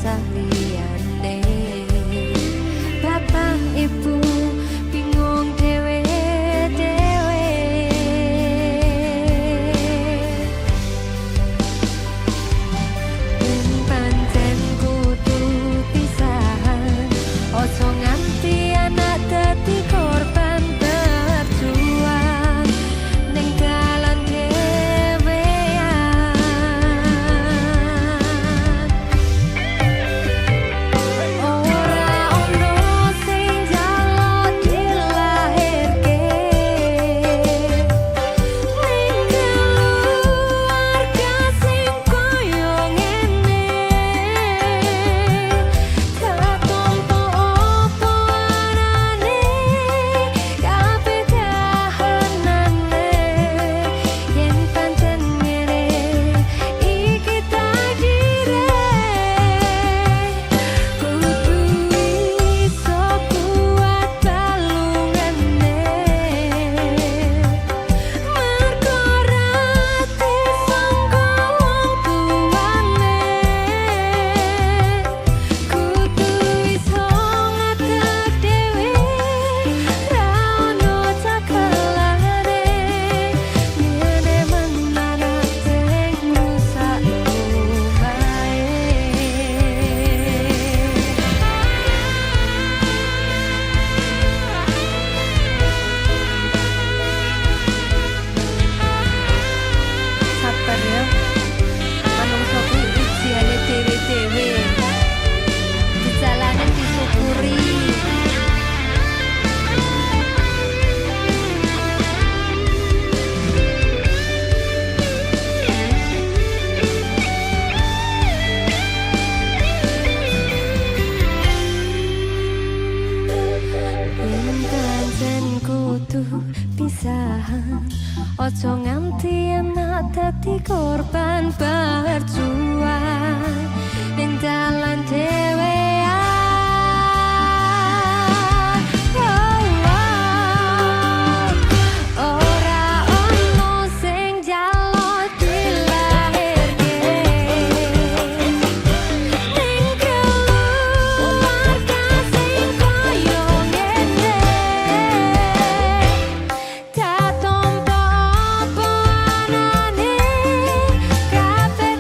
bocah liyane. Bapak ibu bingung dhewe-dhewe. Yen pancen kudu pisahan, ojo nganti anak dadi korban berjuang ning dalan dhewean. Ora ono sing njaluk dilahirke ning keluarga sing koyo ngene. Katompo opo arane kabeh kahanane. Yen pancen ngene iki takdire, kudu iso kuat balungane. Mergo rati sangka wong tuane, kudu iso ngadeg dhewe, ra ono cakelane. Ngene menana sing rusak omahe. Sabar ya, manungsa kuwi ujiane dhewe-dhewe, dijalani disyukuri. Yen pancen kudu pisahan, ojo nganti anak dadi korban berjuang ning dalan dhewean. Ora ono sing njaluk dilahirke ning keluarga sing koyo ngene. Katompo opo anane kabeh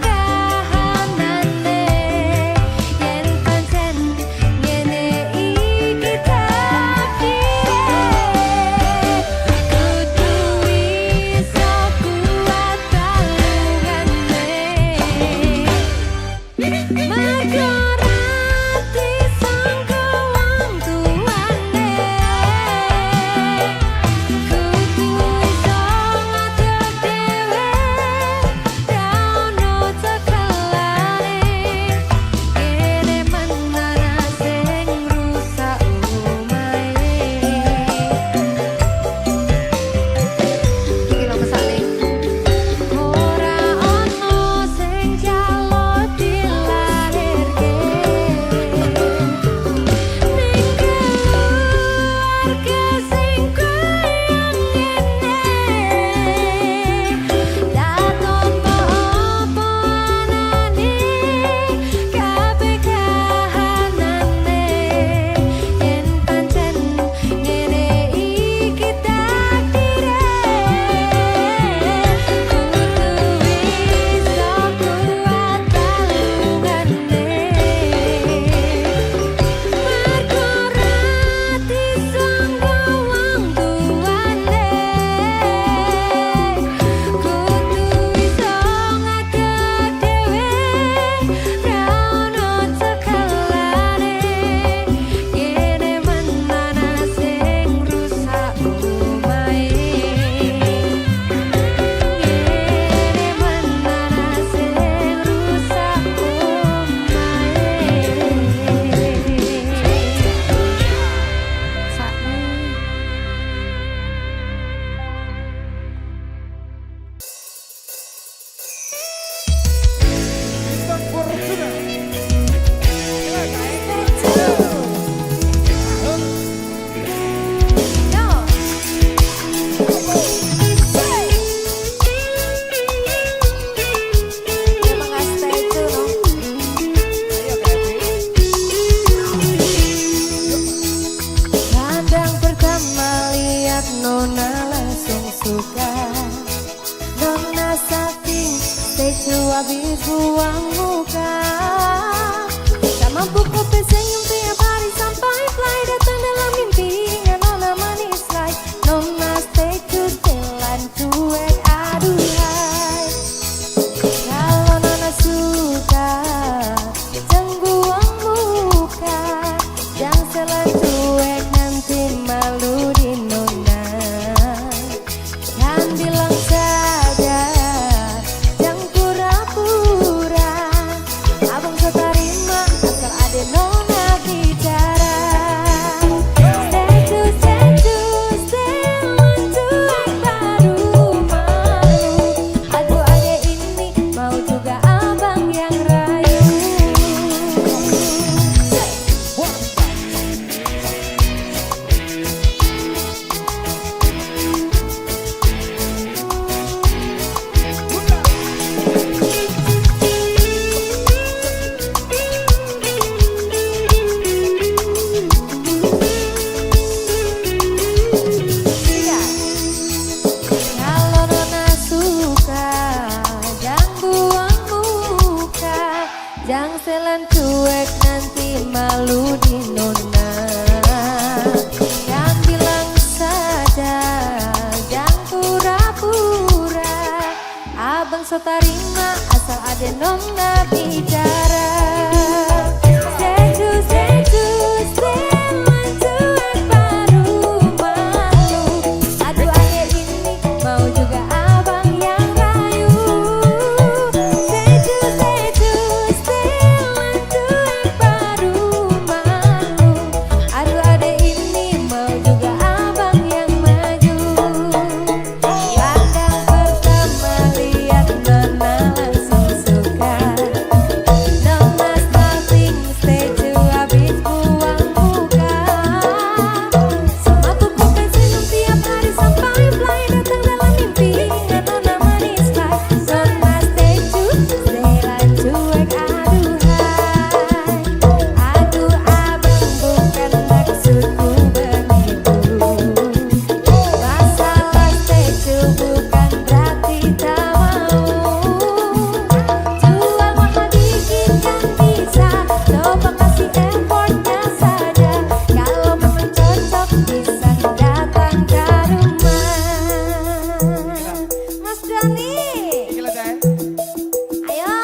suka. Nona Safi, secu habis buang muka. Tak mampu kau tersenyum tiap hari sampai fly datang dalam mimpinya Nona manis like. Nona stay to jalan cuek aduhai. Kalau Nona suka jangan buang muka, jangan selalu cuek nanti malu di Nona. Kan bilang saja jangan pura-pura, abang so terima asal ada Nona bicara. Stay to cuek baru malu. Aduh adek ini mau juga abang yang rayu. Kalau Nona suka jangan buang muka, jangan selan cuek nanti malu di Nona. Jangan bilang saja jangan pura-pura, abang so terima asal ada Nona bicara. Stay cuek baru malu. Aduh adek ini mau juga abang yang rayu. Stay cuek baru malu. Aduh adek ini mau juga abang yang maju. Pandang pertama lihat Nona langsung suka. Nona starting stay to habis buang muka. Sama buku senyum tiap hari sampai fly datang dalam mimpinya Nona manis like. Nona stay jalan cuek aduhai. Aduh abang bukan maksudku menipu. Masalah stay bukan berarti tak mau. Jual mahal dikit kan bisa, coba kasih effortnya saja. Kalau memang cocok bisa datang ke rumah. Mas Dani, Iki lah Cek. ayo.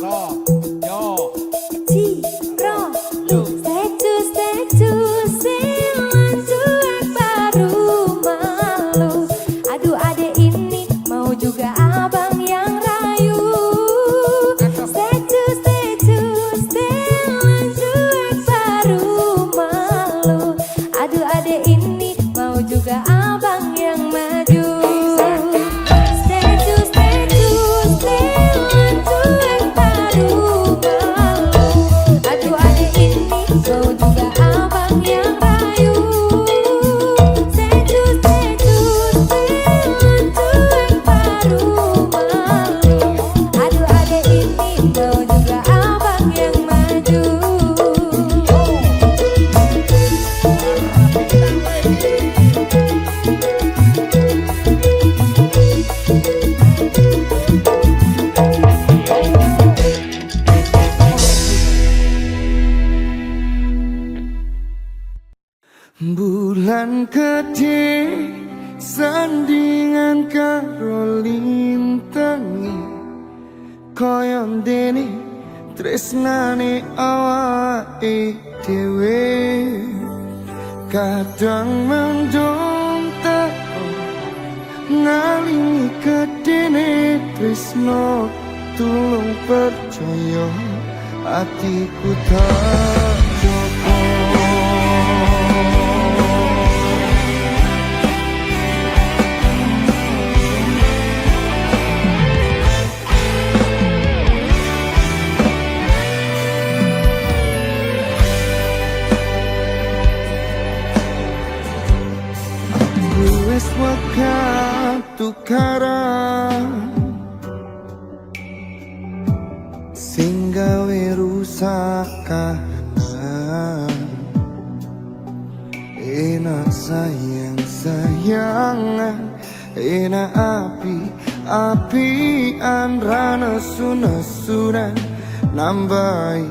Lo, yo. Ciro, lu stay to silang cuek baru malu. Aduh adek ini mau juga abang yang rayu. Stay to silang cuek baru malu. Aduh adek ini mau juga abang yang maju. Stay to silang cuek baru malu. Aduh adek ini mau juga abang yang rayu. Stay to silang cuek baru malu. Aduh adek ini mau juga abang yang maju. Bulan gede sandingan karo lintangi, koyon dene tresnane awake dhewe. Kadang mendung teko ngalingi gedene tresno, tulung percaya atiku tak jopo. Wis waktu tukaran sing gawe rusak kahanan. Enak sayang-sayangan Ena api-apian rana nesu-nesunan nambahi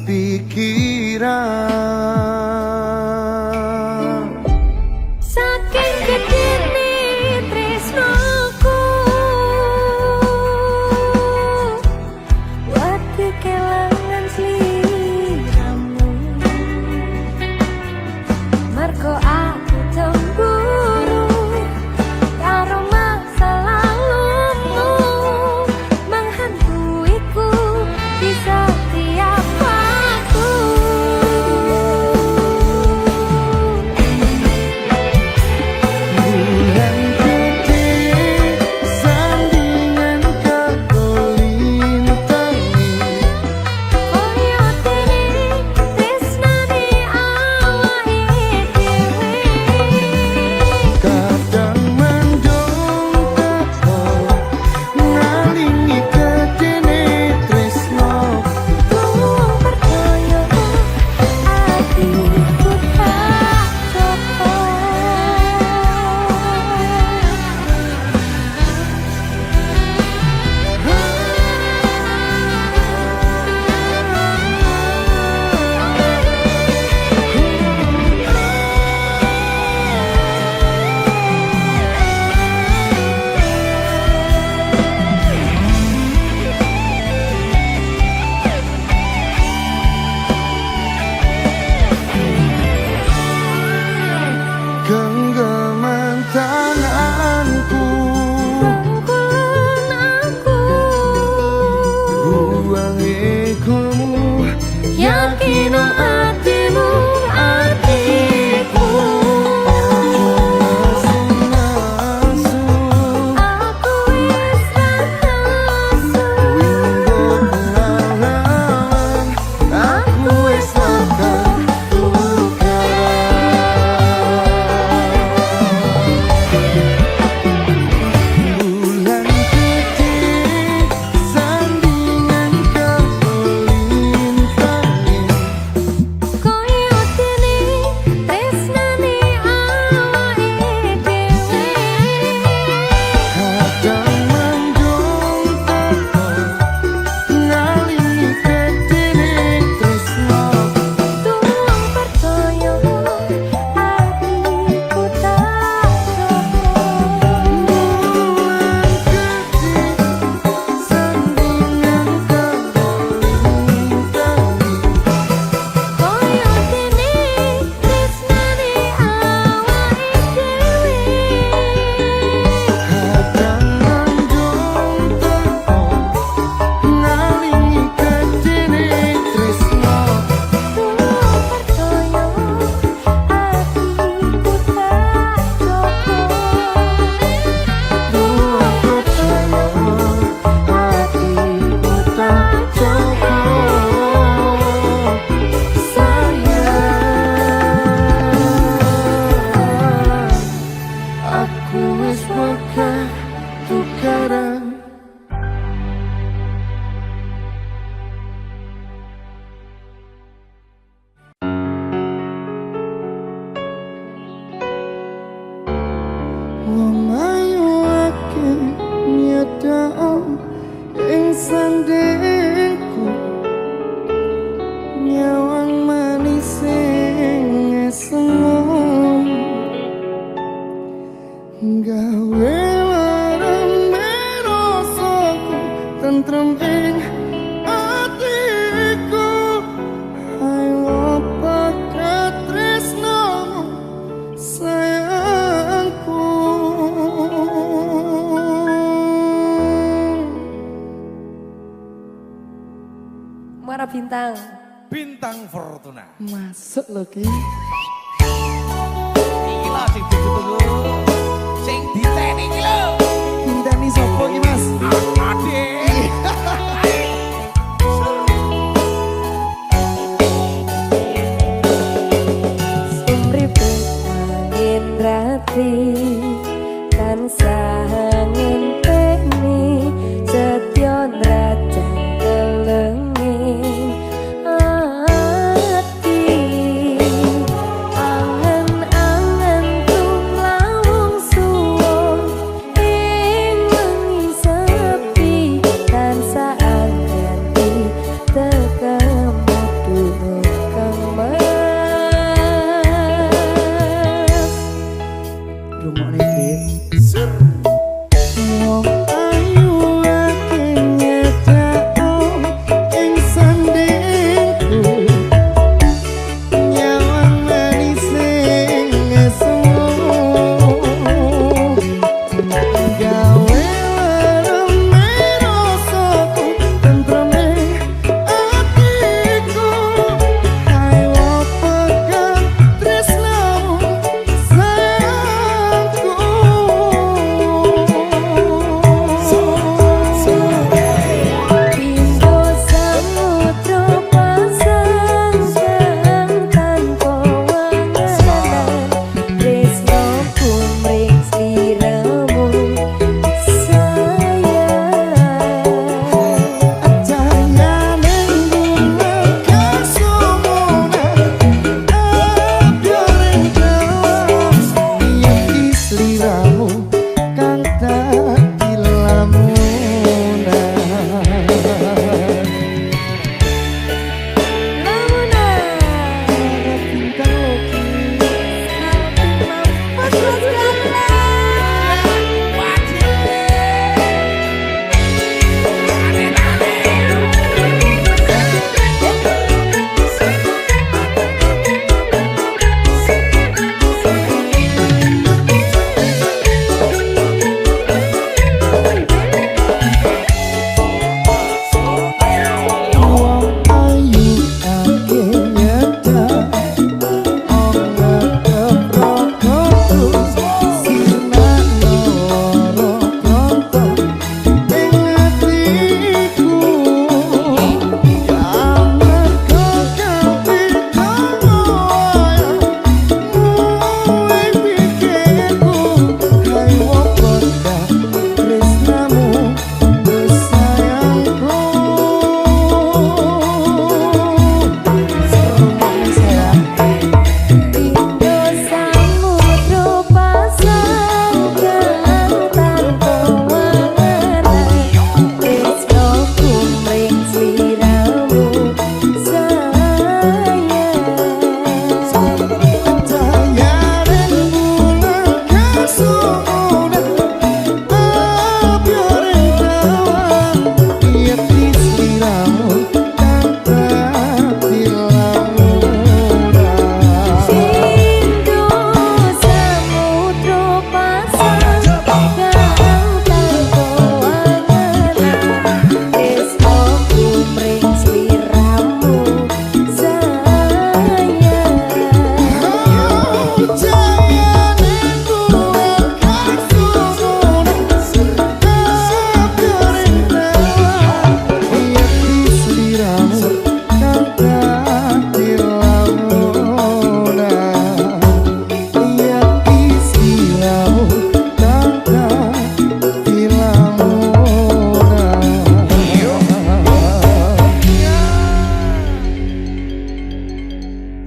pikiran. Saking gedene tresnoku wati kelangan sliramu mergo aku cemburu karo masa lalumu menghantuiku di setiap waktu. Bulan gede sandingan kelintangi Koyo dene tresnane awake dhewe kadang mendung teko ngalingi kedene tresno. Tuh percaya hatiku tak coba. Genggaman tanganku Rangkulan aku ruang egomu yakin hatimu hatiku. Nasu Aku wis nasu pengalaman aku wis makan bulan gede sandingan kelintangi koyo dene tresnane awake dhewe kadang mendung teko ngalingi kedene tresno. Tuh percaya hatiku tak coba. Bulan gede sandingan kelintangi Koyo dene tresnane awake dhewe kadang mendung teko ngalingi kedene tresno. Tuh percaya hatiku tak coba. Tuh percaya hatiku tak cukup sayang. Aku wis wegah tukaran. Wong ayu akeh nyedhak ing sandengku nyawang manis sing esemu gawe warame rasaku tentrem ing atiku ayo pakat tresnamu sayangku. Muara Bintang. Bintang Fortuna. Masuk lho Ki. Iki lho sing ditunggu. Sing diteni iki lho. Ngenteni sapa iki Mas? Ade. Sumripe angin rati tansah ngenteni setya ndrajang kelenging ati. Rungokne, Dik. Sur. Wong ayu akeh nyedhak ing sandingku. Nyawang manis sing esmu. Gawe warame rasaku tentreme atiku. Ayo pegang tresnamu sayangku. Pindho samudra pasang tanpa wanganan tresno kumring sliramu sayang. Jayane bunga kasumuna abyareng dawas iki sliramu kang dadi lamunan. Wong ayu akeh nyedhak ana keprokoku sinano ronto ing atiku. Amarga kapitamoya muwih pikirku ayo pegang tresnamu sayangku. Rungokne sayang. Pindho samudra pasang tanpa wanganan tresno kumring sliramu sayang. Jayane bunga kasumuna abyareng dawan iki sliramu kang dadi lamunan. Pindho samudra pasang tanpa wanganan tresno kumring sliramu sayang. Jayane bunga kasumuna abyareng dawan iki sliramu kang dadi lamunan. Iki sliramu kang dadi lamunan.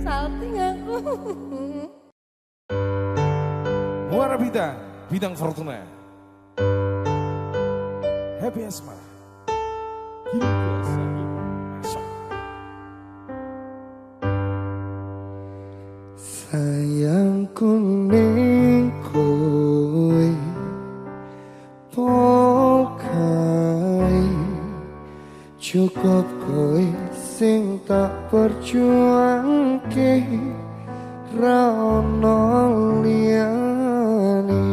Salting aku. Muara Bintang, Bintang Fortuna. Happy Asma. Masuk. Sayangku ning kowe pokai cukup kowe sing tak perjuangke ra ono liyane.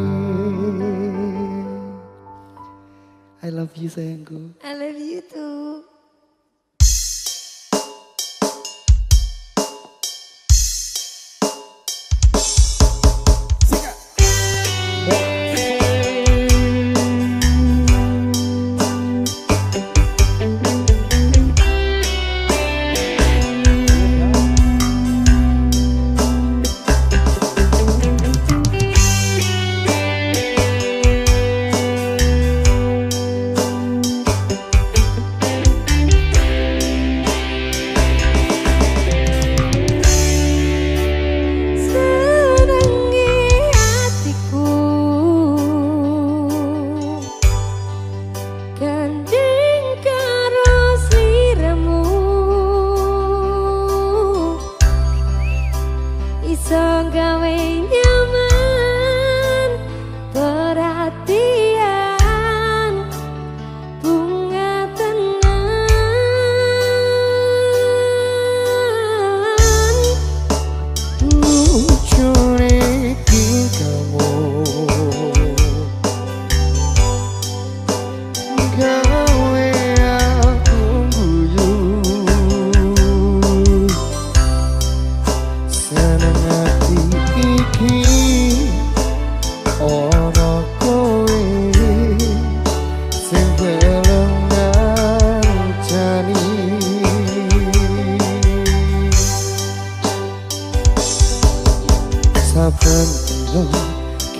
I love you sayangku. I love you too.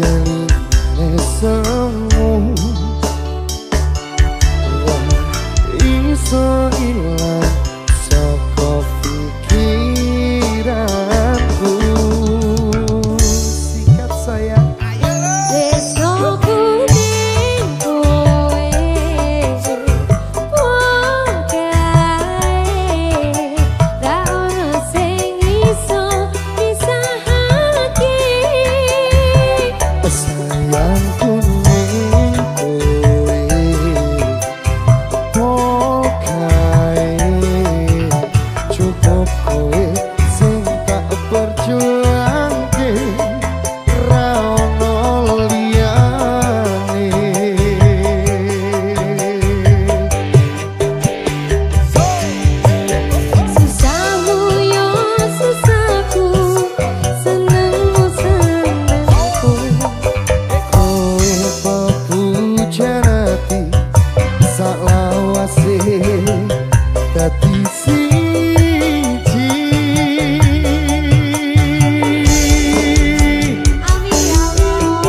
kelingane semu iso ilang saka pikiranku. Sikat sayang. Besokku ning kowe wong kae ra ono sing iso misahake. Sayangku ning kowe pokae cukup kowe sing tak perjuangke ra ono liyane. Susahmu yo susahku, senengmu senengku. Kowe pepujan ati salawase dadi siji. Amin ya Allah.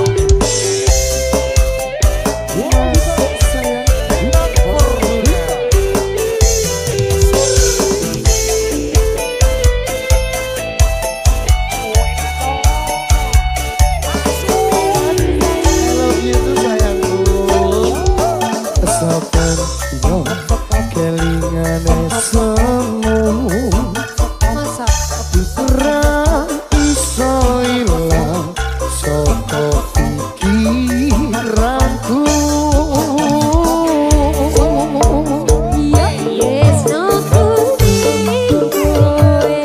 Sopan yo kelingane semu Masak ra iso ilang saka pikiranku. yes no kuning kowe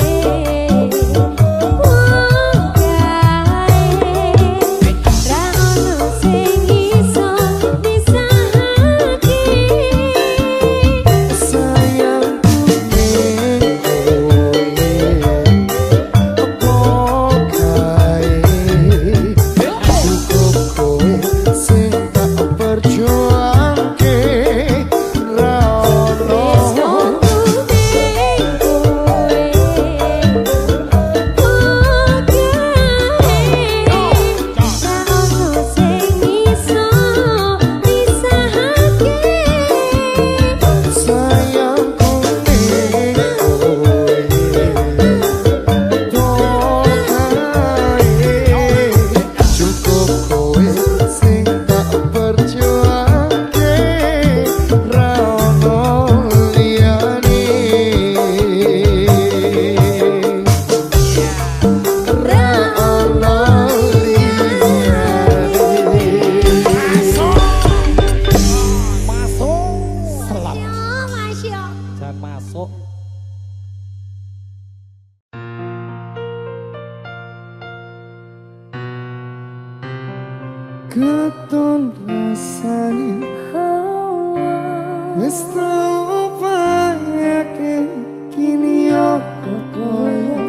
wong kae ra ono sing iso misahake. Sayangku ning kowe pokae cukup kowe sing tak perjuangke ra ono. Yes no kuning kowe wong kae ra ono sing iso misahake. Sayangku ning kowe pokae cukup kowe sing tak perjuangke ra ono liyane. Ra ono Selat. Masya Jangan masuk. Keton rasane wis tau payake kini aku koyo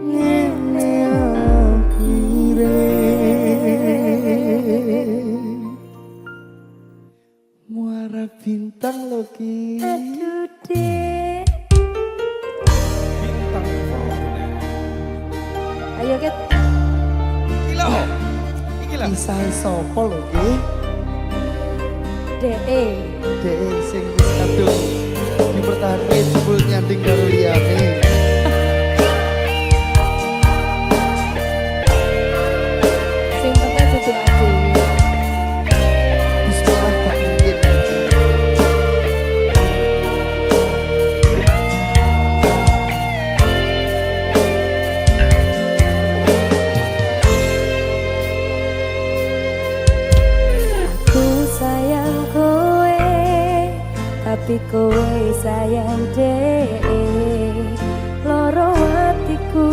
ngene akhire. Muara bintang lo ki. aduh dek. Bintang Ayo Ket. Iki lho. Iki lho. Kisah sapa lo ki? DE Dek sing wis kadung dipertahanke jebul nyanding karo liyane. sing penting dudu aku. Bismillah tak mungkin. Aku sayang kowe tapi kowe sayang DE. Loro hatiku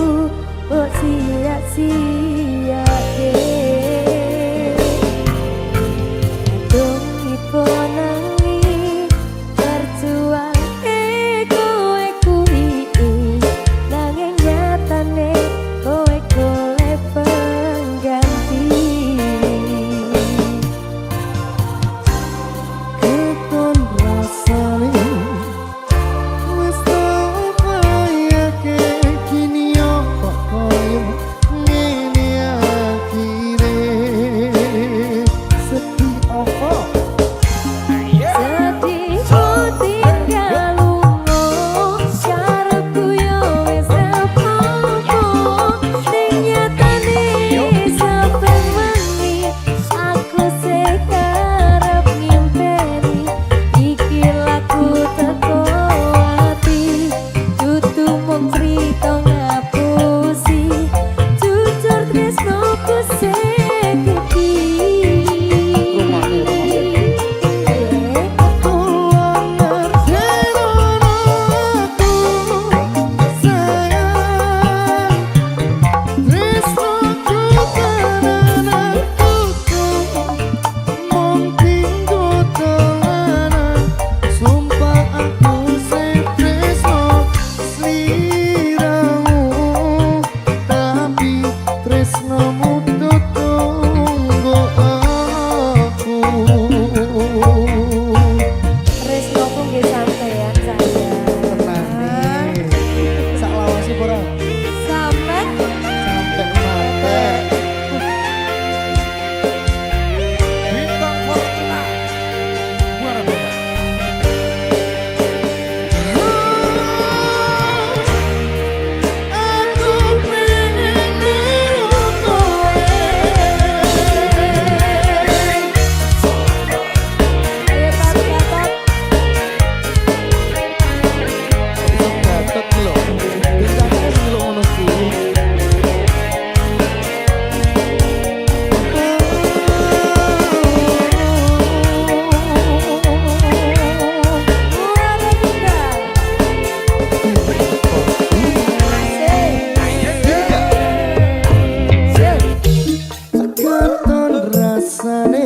kok sia-siake. Kadung ipo nangi terjuang kowe kuwi nanging nyatane kowe golek pengganti. Keton rasane wis tau payake kini aku koyo ngene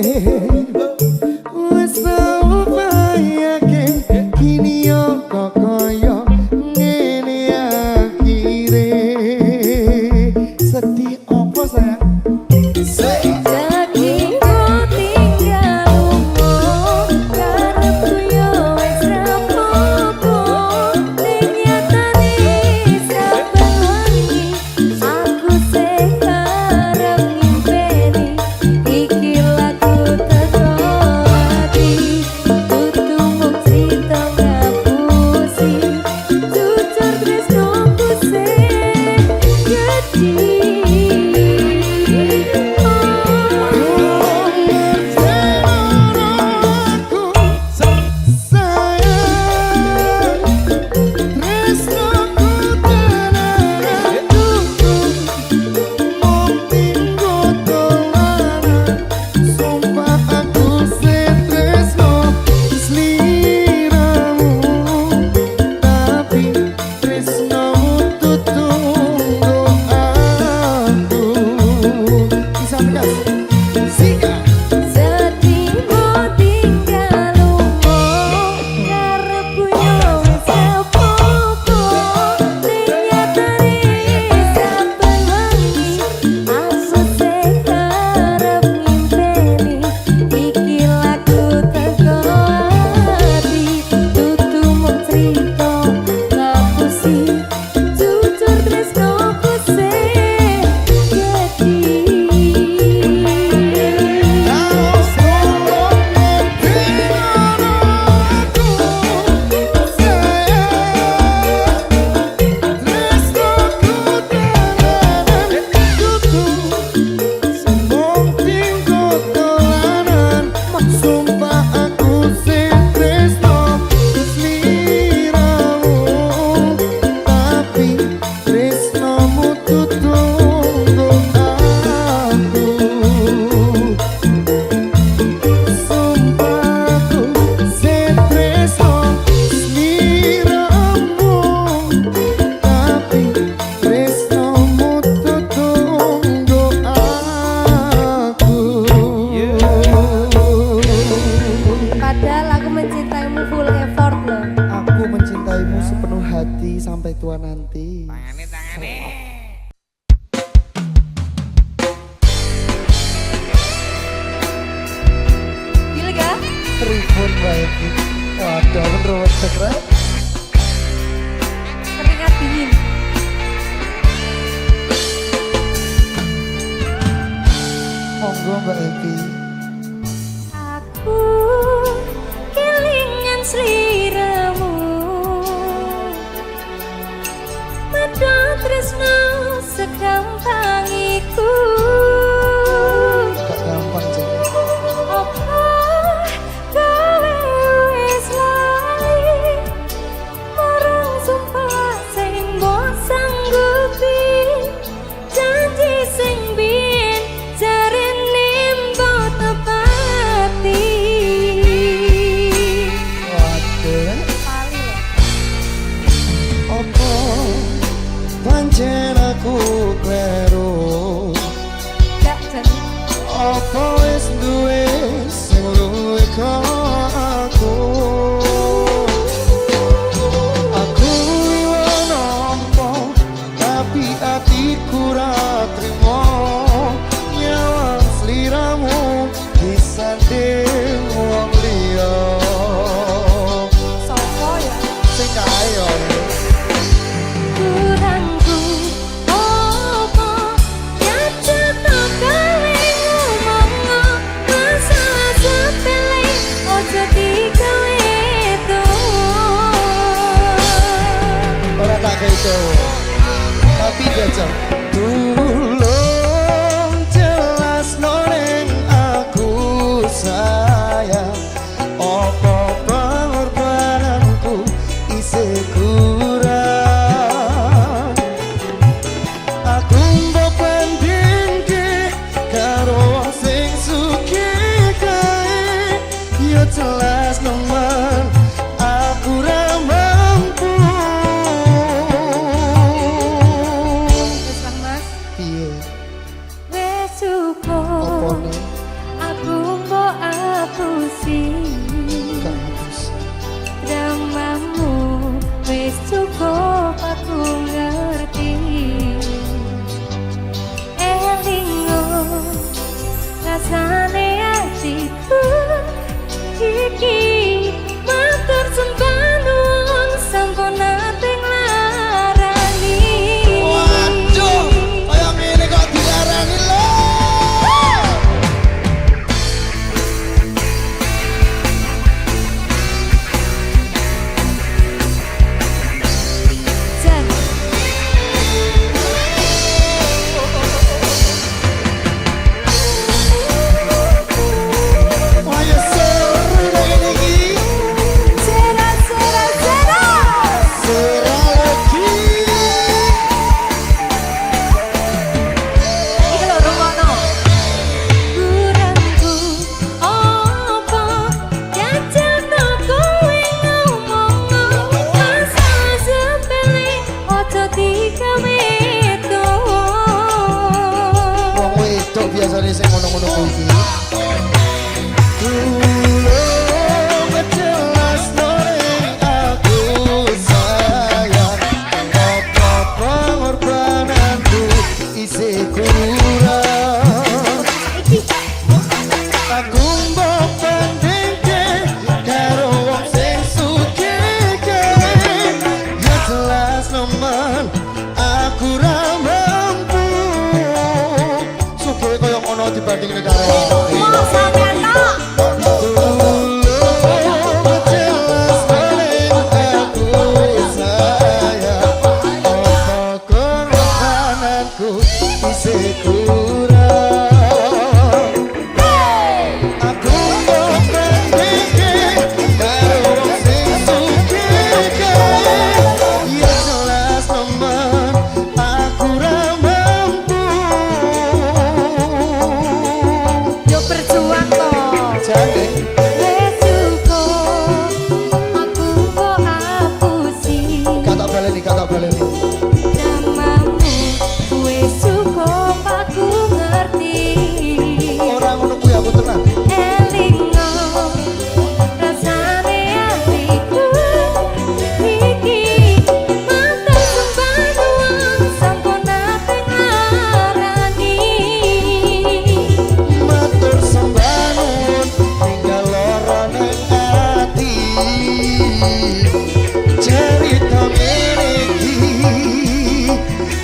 Wes tau bayake kini yo kok koyo ngene akhire. Sedih opo sayang? Jadi kau tinggal umur karepku yo wis rapopo ning nyatane saben wengi aku sekarang ngimpeni iki lagu teko ati tutu mung crita ngapusi jujur tresnoku sing gedhi. Sampai tua nanti. Tangane. Gila gak? Telepon baik. Waduh, menurut segera. Keringat dingin. Monggo Mbak Evi. Aku kelingan sliramu Medha tresno segampang iku Gak gampang jadi. Apa kowe wis lali marang sumpah sing mbok sanggupi janji sing biyen jarene mbok tepati. Waduh. Kali lho. Opo pancen aku kleru. Gak jadi. Opo wis duwe sing luwih aku. Aku iwo nampa tapi atiku ra trimo nyawang sliramu disanding wong liya. Sopo ya? Sing kae yo. Kurangku opo nyata tak gawe ngomong masalah sepele ojo digawe tuh. Ora tak keco. Tapi jajal. Tulung jelas ning aku sayang. Apa pengorbananku isih kurang. Aku mbok bandingke karo wong sing sugih kae. Ya jelas nemen aku ra mampu. Wis ngapusi dramamu wis cukup aku ngerti. Elingo rasane hatiku iki matur sembah nuwun sampun nate nglarani. Waduh, kaya ngene kok dilarani lho. Jan Ayo seru ngene iki. Sera sera sera Seru lagi. iki lho rungokno. Kurangku opo jajal kowe ngomong masalah sepele ojo digawe Wong wedok biasane sing ngono-ngono kuwi. Dibanding negara mau sampean tok. Yo berjuang toh. Wes cukup aku kok apusi Kata baleni dramamu wes cukup aku ngerti. orang ngono kuwi aku tenang. Elingo rasane hatiku iki matur sembah nuwun sampun nate nglarani. Matur sembah nuwun tinggal lara ning ati. Cerita ngene iki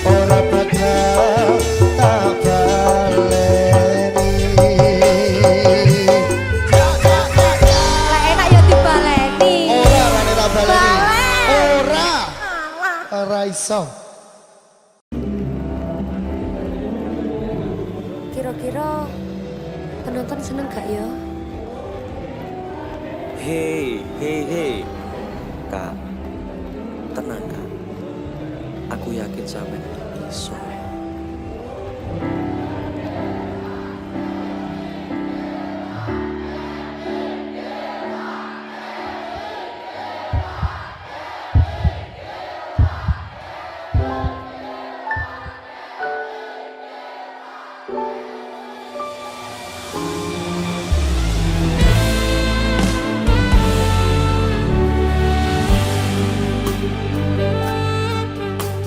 ora bakal tak baleni. Lah enak ya dibaleni. Ora rane tak baleni. Balen. Ora. Alah. Ora iso. Kira-kira penonton seneng gak ya? Hei, Kak, tenang Kak. Aku yakin sampe iso.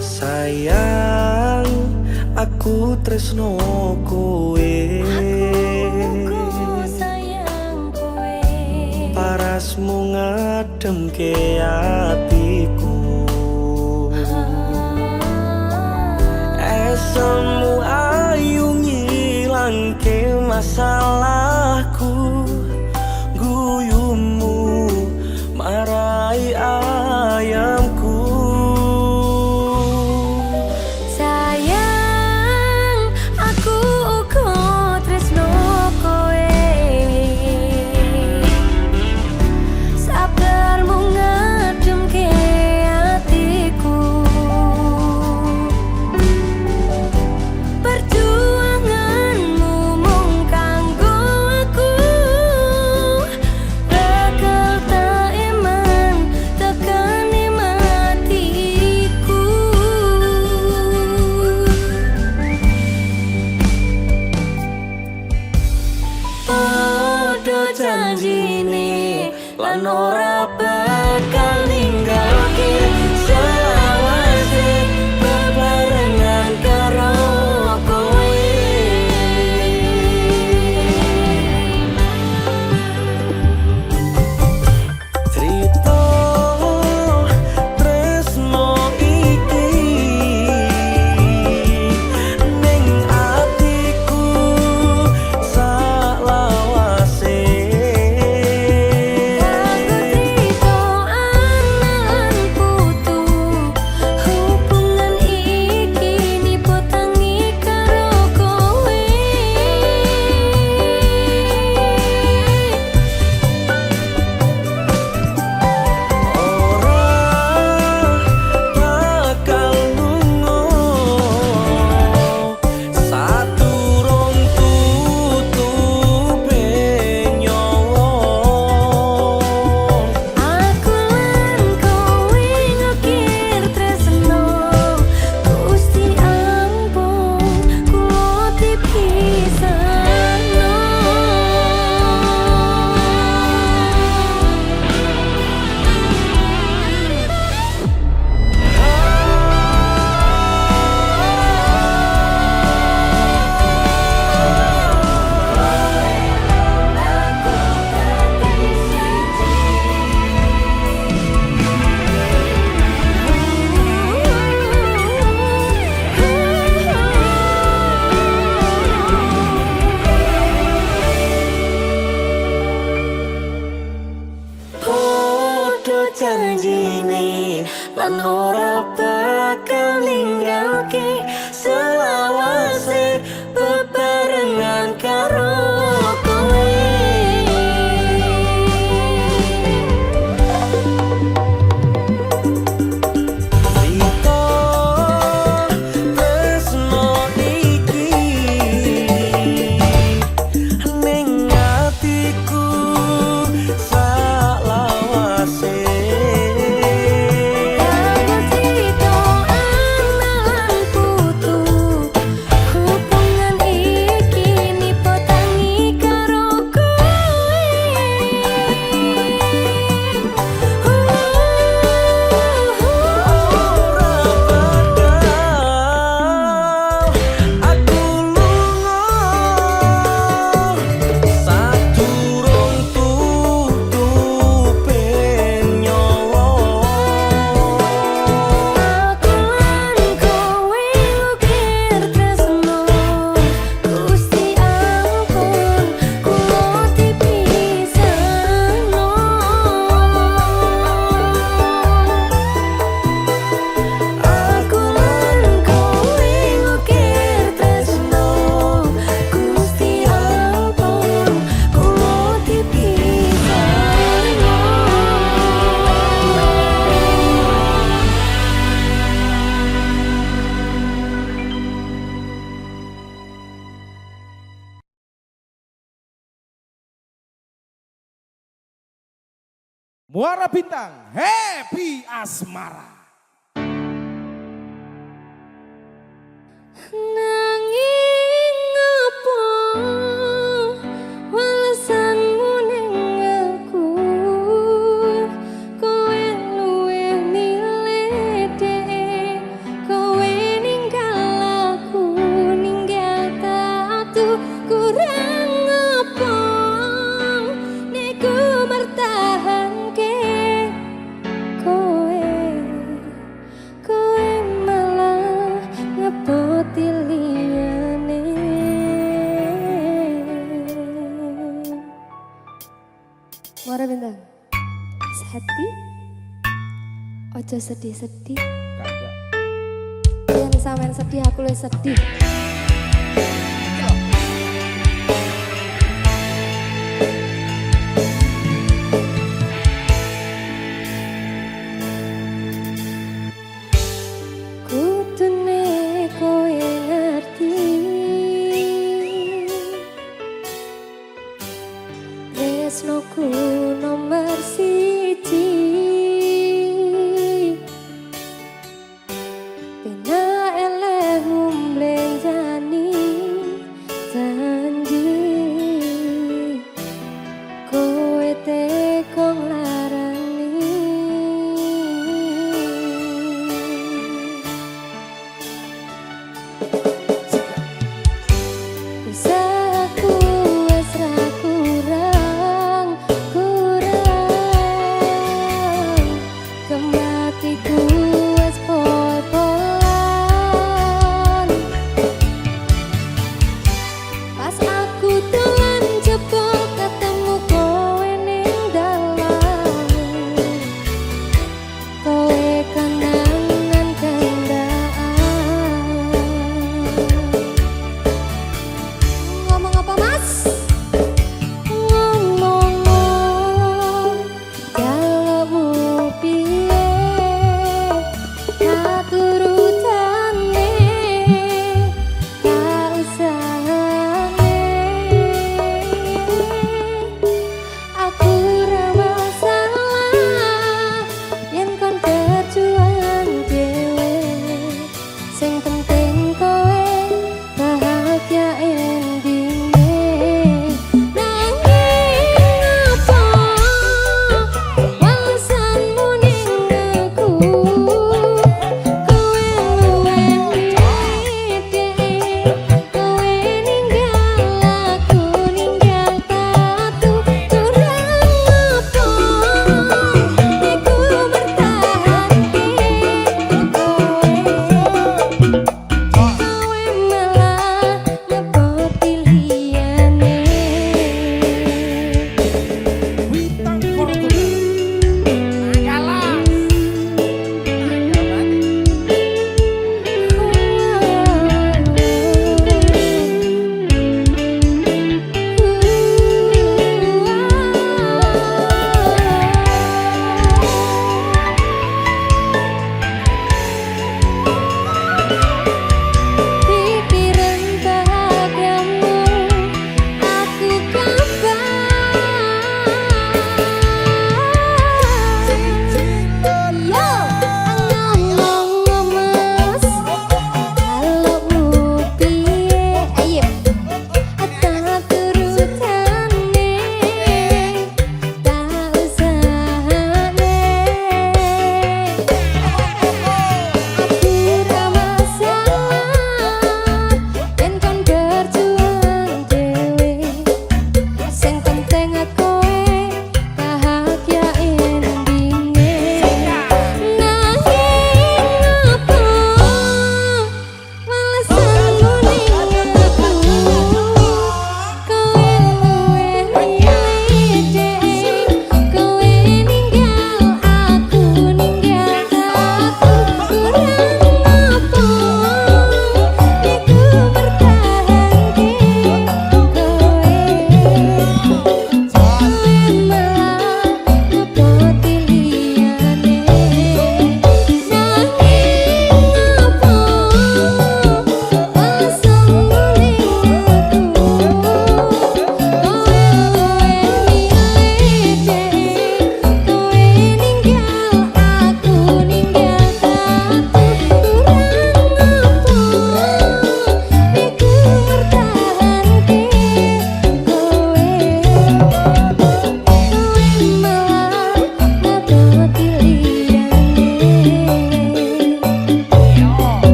Sayang, aku tresno kowe. Aku sayang kowe. Parasmu ngademke atiku. Esemu ayu ngilangke masalahku. Guyumu marai ayamku. Sayang, aku uga tresno kowe. Sabarmu ngademke atiku. Perjuanganmu mung kanggo aku. janjine lan ora bakal ninggalke selawase bebarengan karo kowe. Cerita tresno iki ning atiku salawase. Hubungan iki nipotangi karo kowe. Ora bakal lunga saturung tutupe nyawa. Aku lan kowe ngukir tresno, Gusti ampun kula dipisahno. Podo janjine lan ora bakal ninggalke selawase bebarengan karo kowe. Cerita tresno iki ning atiku salawase. Hubungan iki nipotangi karo kowe. Aku lunga saturung tutupe nyawa. Aku lan kowe ngukir tresno, Gusti ampun kula dipisahno. Aku lan kowe ngukir tresno, Gusti ampun kula dipisahno. Muara Bintang, Happy Asmara. Nanging apa walesanmu ning aku, kowe luwih milih dhewe, kowe ninggal aku ninggal tatu. Kurang apa nek ku mertahanke kowe, kowe malah ngepoti liyane. Muara Bintang, hati ojo sedih-sedih. Kagak. Yen sampean sedih aku luwih sedih. Kudune kowe ngerti, tresnoku nomor siji. Pena eleh mblenjani janji,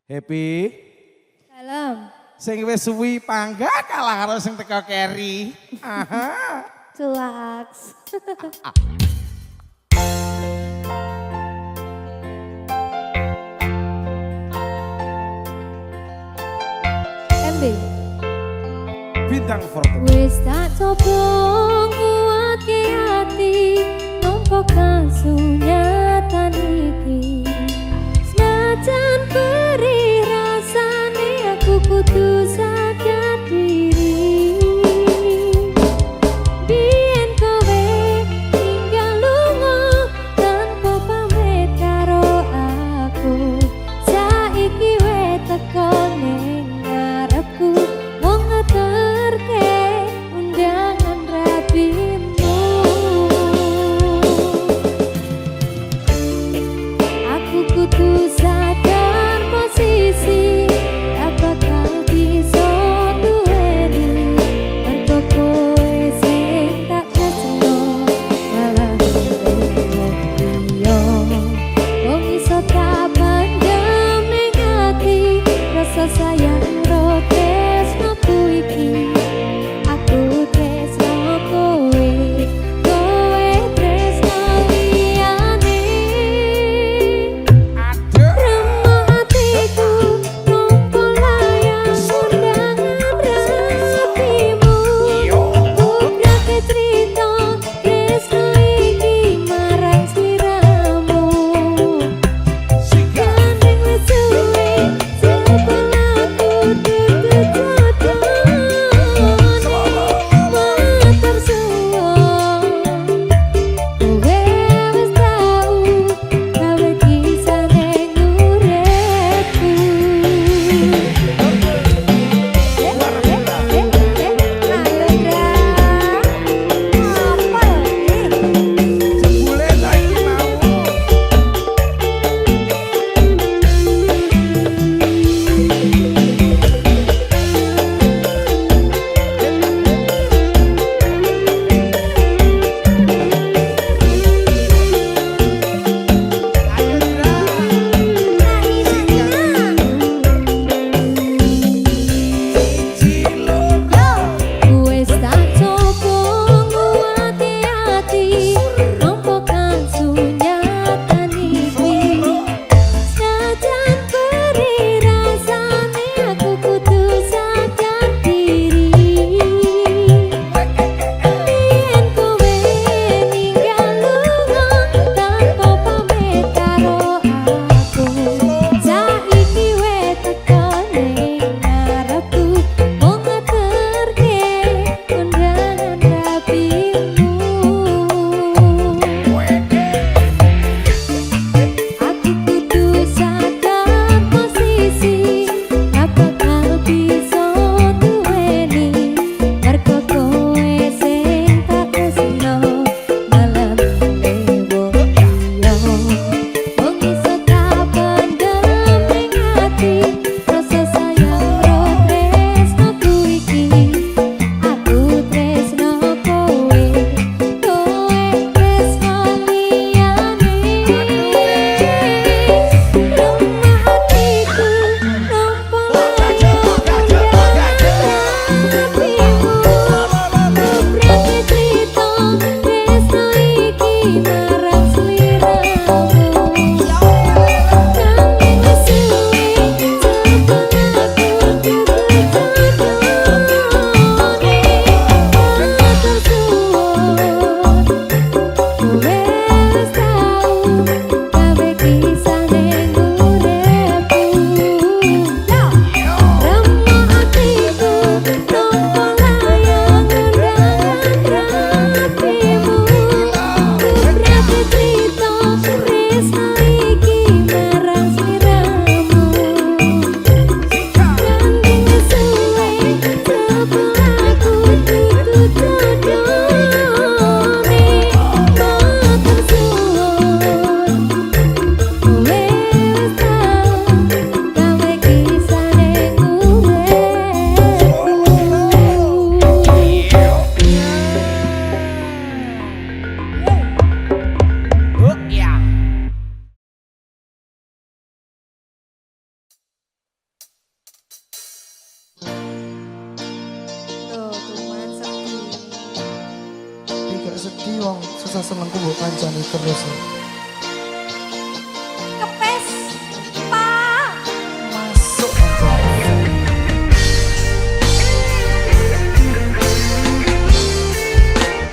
Happy. Salam. Sing wis suwi pangga kalah karo sing teko keri. Aha. Culaks. MB. Bintang Fortune. Wis tak coba nguatke ati nampa kasunyatan iki. Senajan perih rasane aku kudu sadar diri. Biyen kowe tinggal lunga tanpa pamit karo aku. Saiki wae teko ning ngarepku wong ngeterke undangan rapi. rasa senengku mbok kancani terus. Kepes, Pak. Masuk kancani.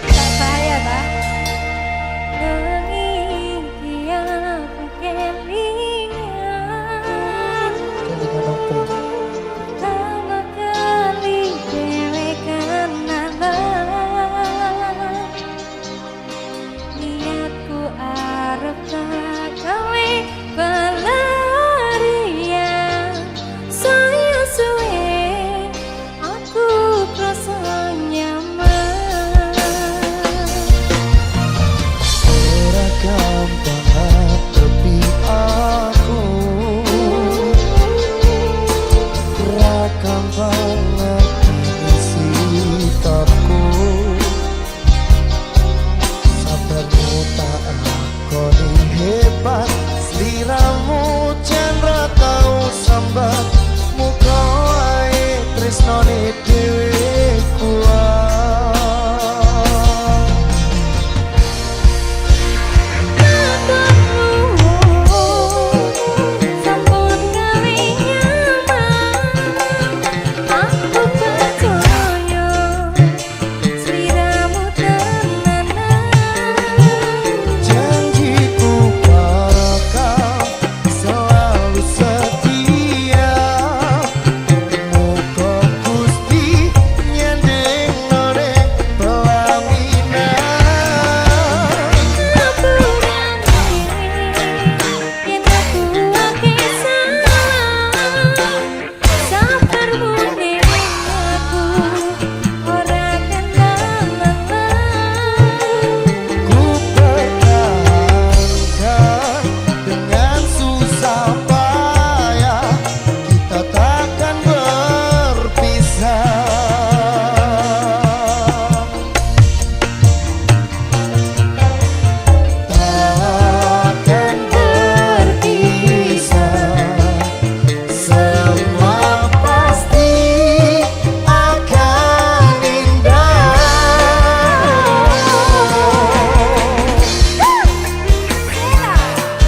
Tak bahaya, Pak. Nanging aku kelingan. Kelingan apa? Pertama kali dhewe kenalan. Niatku arep tak gawe pelarian. Saya suwe aku krasa nyaman. Ora gampang tapi aku ora gampang ngisi tapku. Sabarmu tak lakoni hebat, sliramu cendra tau sambat. Muga wae tresnone dhewe kuat. Sampun gawe nyaman, aku percaya sliramu tenanan. Janjiku bakal selalu setia. Muga Gusti nyanding noreng pelaminan. Yen aku ake salah, sabarmu ning aku ora kenal lelah. Ku pertahankan dengan susah payah, kita takkan berpisah. Takkan berpisah, semua pasti akan indah.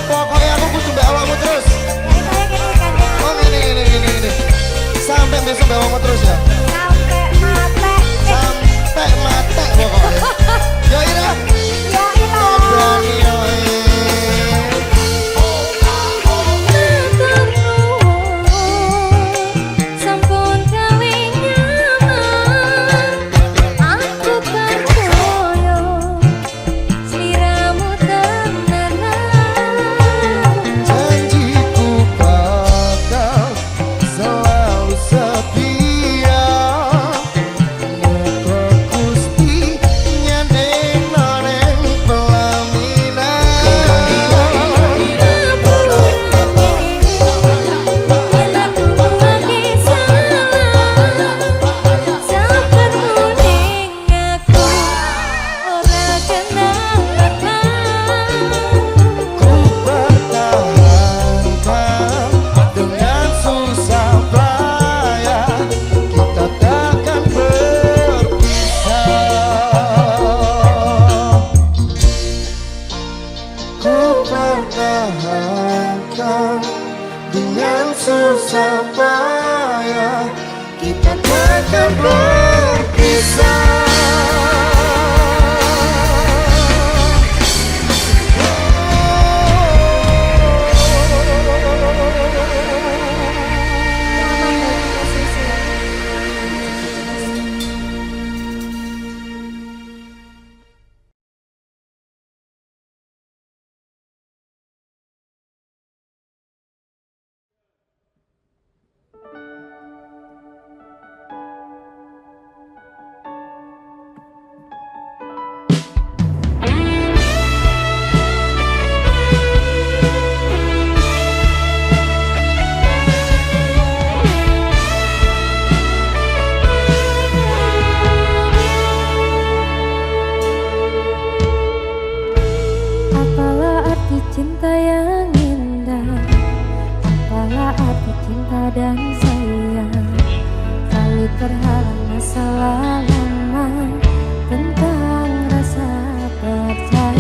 Pokoknya aku kudu mbak awakmu terus. Oh ini. Sampai besok mbak awakmu terus ya. Sampai mati pokoknya. Ya Ira. Berani Sampun gawe nyaman, aku percaya sliramu tenanan. janjiku bakal selalu setia. Muga Gusti nyanding noreng pelaminan. Ku pertahankan dengan susah payah, kita takkan berpisah. Ku pertahankan dengan susah payah, kita takkan berpisah. Apalah arti cinta yang indah, apalah arti cinta dan sayang. Lalu terhalang masalah lama tentang rasa percaya.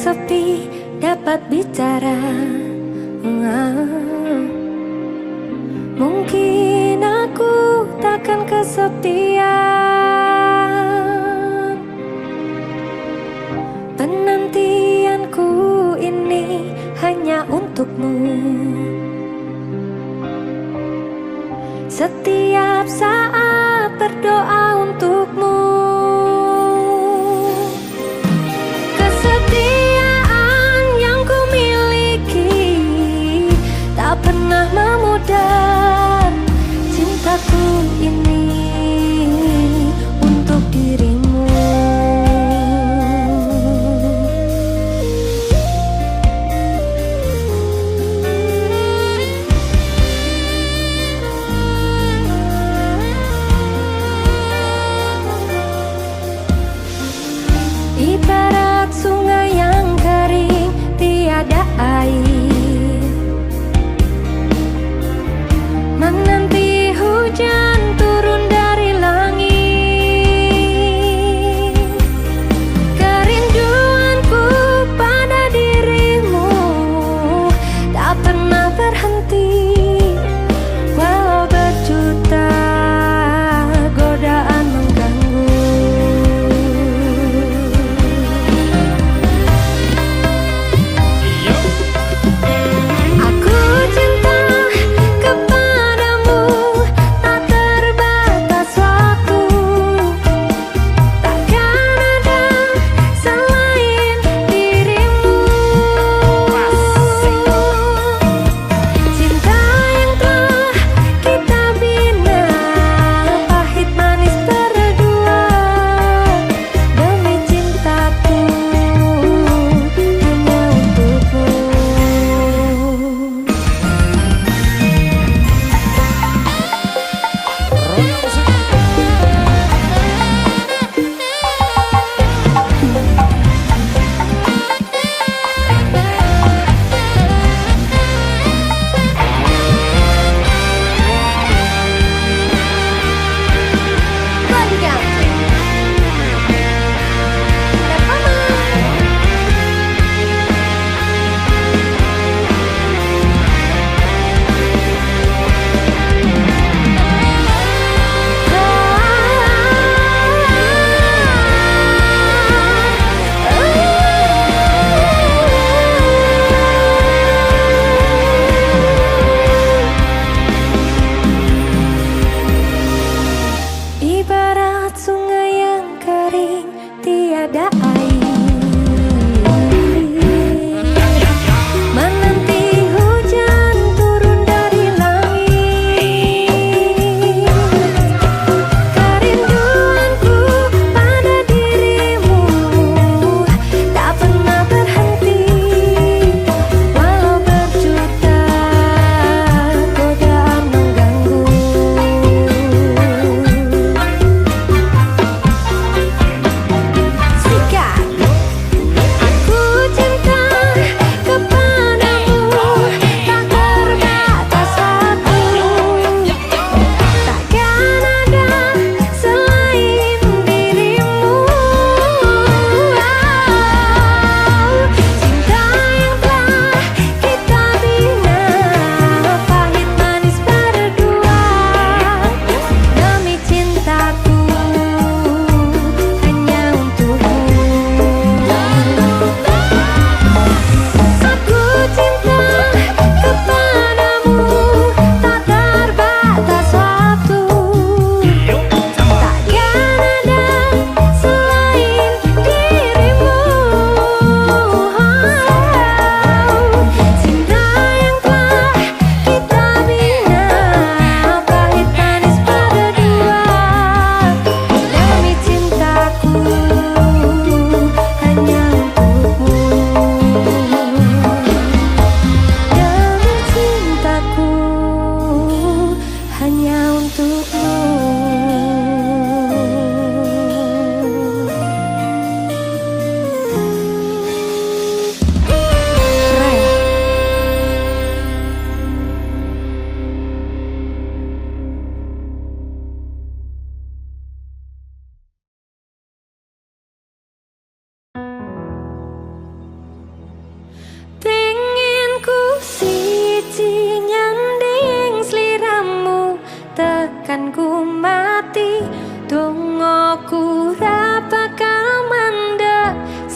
sepi dapat bicara. Mungkin aku takkan kesepian. Penantianku ini hanya untukmu. Setiap saat berdoa untukmu. Kesetiaan yang ku miliki tak pernah memudar. Cintaku ini untuk dirimu.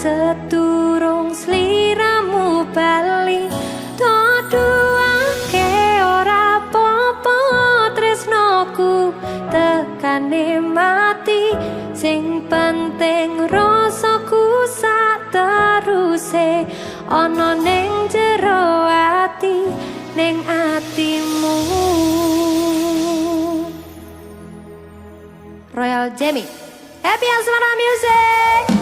Seturung sliramu bali Doduake ora popo tresnoku tekane mati Sing penting rasaku sak teruse ana ning jero ati ning atimu Royal Jamie Happy Asmara Music